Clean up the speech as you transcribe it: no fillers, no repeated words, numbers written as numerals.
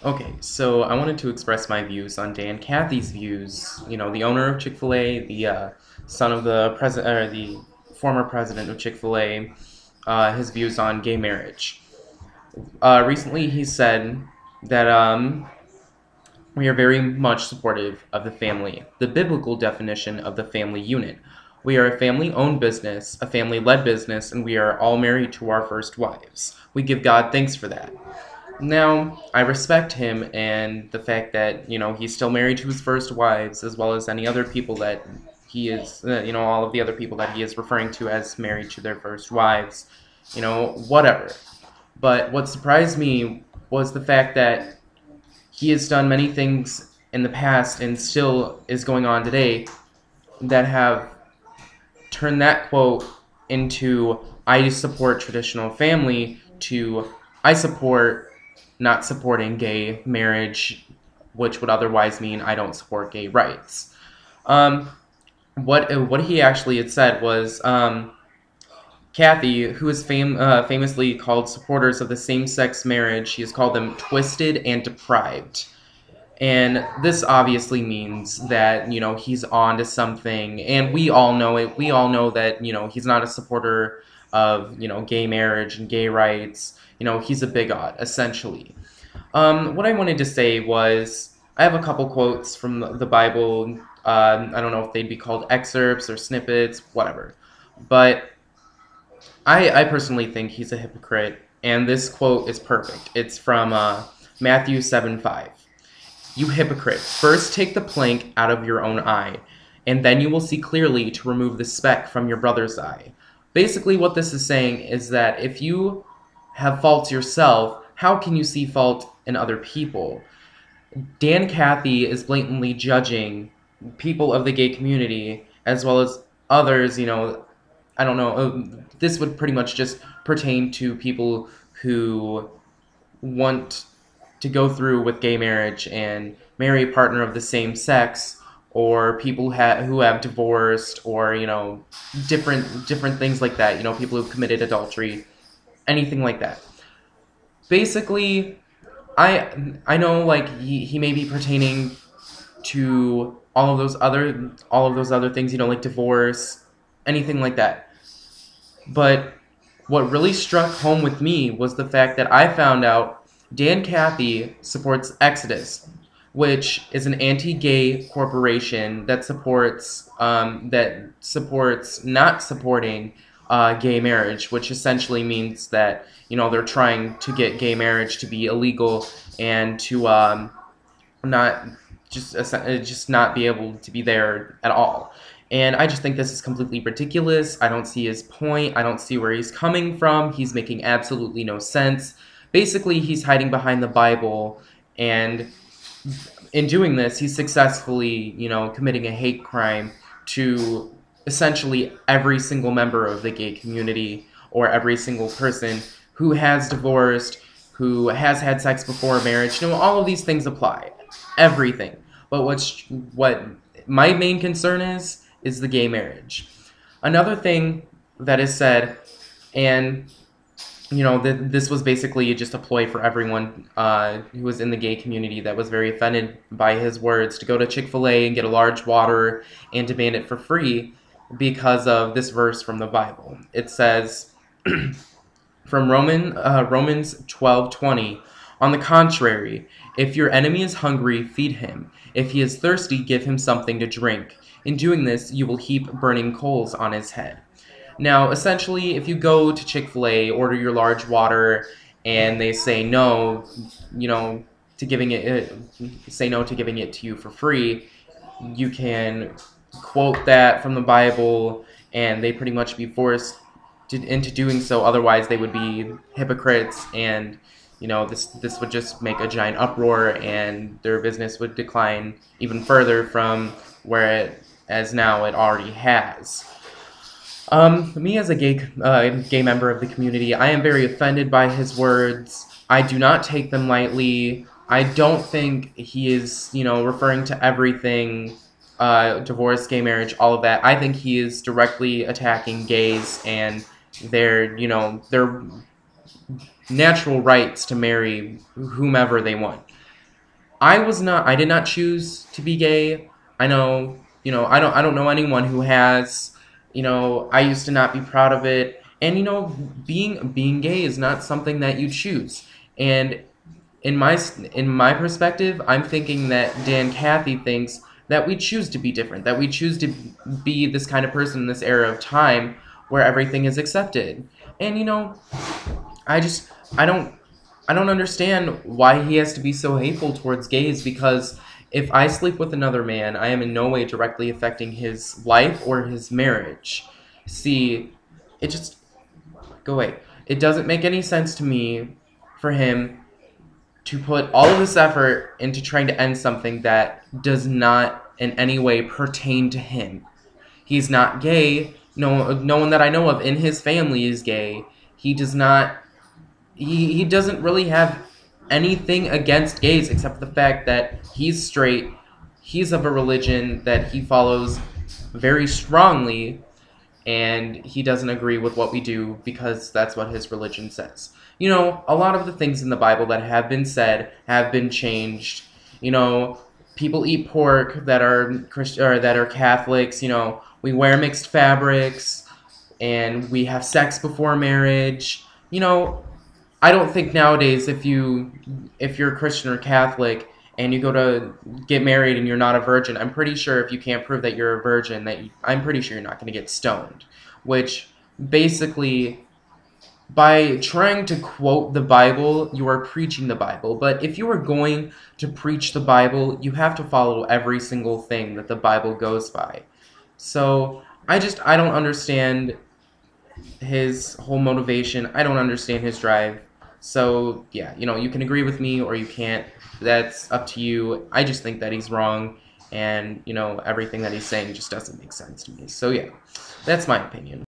Okay, so I wanted to express my views on Dan Cathy's views. The owner of Chick-fil-A, the son of the president, or the former president of Chick-fil-A, his views on gay marriage. Recently, he said that we are very much supportive of the family, the biblical definition of the family unit. We are a family-owned business, a family-led business, and we are all married to our first wives. We give God thanks for that. Now, I respect him and the fact that, he's still married to his first wives, as well as any other people that he is, all of the other people that he is referring to as married to their first wives, whatever. But what surprised me was the fact that he has done many things in the past and still is going on today that have turned that quote into I support traditional family to I support not supporting gay marriage, which would otherwise mean I don't support gay rights. Um, what he actually had said was Cathy, who is famously called supporters of the same-sex marriage, he has called them twisted and deprived. And this obviously means that, he's on to something, and we all know it. We all know that, he's not a supporter of, gay marriage and gay rights. He's a bigot, essentially. What I wanted to say was, I have a couple quotes from the Bible. I don't know if they'd be called excerpts or snippets, whatever. But I personally think he's a hypocrite, and this quote is perfect. It's from Matthew 7:5. You hypocrite, first take the plank out of your own eye, and then you will see clearly to remove the speck from your brother's eye. Basically, what this is saying is that if you have faults yourself, how can you see fault in other people? Dan Cathy is blatantly judging people of the gay community as well as others, I don't know. This would pretty much just pertain to people who want to go through with gay marriage and marry a partner of the same sex, or people who have divorced, or different things like that. People who've committed adultery, anything like that. Basically, I know like he may be pertaining to all of those other things, like divorce, anything like that. But what really struck home with me was the fact that I found out Dan Cathy supports Exodus, which is an anti-gay corporation that supports not supporting gay marriage, which essentially means that they're trying to get gay marriage to be illegal and to not just not be able to be there at all. And I just think this is completely ridiculous. I don't see his point. I don't see where he's coming from. He's making absolutely no sense. Basically, he's hiding behind the Bible, and in doing this, he's successfully, committing a hate crime to essentially every single member of the gay community, or every single person who has divorced, who has had sex before marriage. All of these things apply. Everything. But what my main concern is the gay marriage. Another thing that is said, and this was basically just a ploy for everyone who was in the gay community that was very offended by his words, to go to Chik-fil-A and get a large water and demand it for free because of this verse from the Bible. It says from Romans 12:20, on the contrary, if your enemy is hungry, feed him. If he is thirsty, give him something to drink. In doing this, you will heap burning coals on his head. Now, essentially, if you go to Chick-fil-A, order your large water, and they say no, to giving it to you for free, you can quote that from the Bible, and they pretty much be forced into doing so. Otherwise, they would be hypocrites, and this would just make a giant uproar, and their business would decline even further from where as now it already has. Me as a gay member of the community, I am very offended by his words. I do not take them lightly. I don't think he is, referring to everything, divorce, gay marriage, all of that. I think he is directly attacking gays and their natural rights to marry whomever they want. I did not choose to be gay. I know, I don't know anyone who has. I used to not be proud of it. And being gay is not something that you choose. And in my perspective, I'm thinking that Dan Cathy thinks that we choose to be different, that we choose to be this kind of person in this era of time where everything is accepted. And I just I don't I don't understand why he has to be so hateful towards gays, because if I sleep with another man, I am in no way directly affecting his life or his marriage. See, it just go away. It doesn't make any sense to me for him to put all of this effort into trying to end something that does not in any way pertain to him. He's not gay. No one that I know of in his family is gay. He does not. He doesn't really have anything against gays except the fact that he's straight. He's of a religion that he follows very strongly, and he doesn't agree with what we do because that's what his religion says. A lot of the things in the Bible that have been said have been changed. You know, People eat pork that are Christian or that are Catholics. We wear mixed fabrics, and we have sex before marriage. I don't think nowadays if you're a Christian or Catholic and you go to get married and you're not a virgin, I'm pretty sure if you can't prove that you're a virgin, I'm pretty sure you're not going to get stoned. Which basically, by trying to quote the Bible, you are preaching the Bible. But if you are going to preach the Bible, you have to follow every single thing that the Bible goes by. So I don't understand his whole motivation. I don't understand his drive. So yeah, you can agree with me or you can't. That's up to you. I just think that he's wrong, and everything that he's saying just doesn't make sense to me. So yeah, that's my opinion.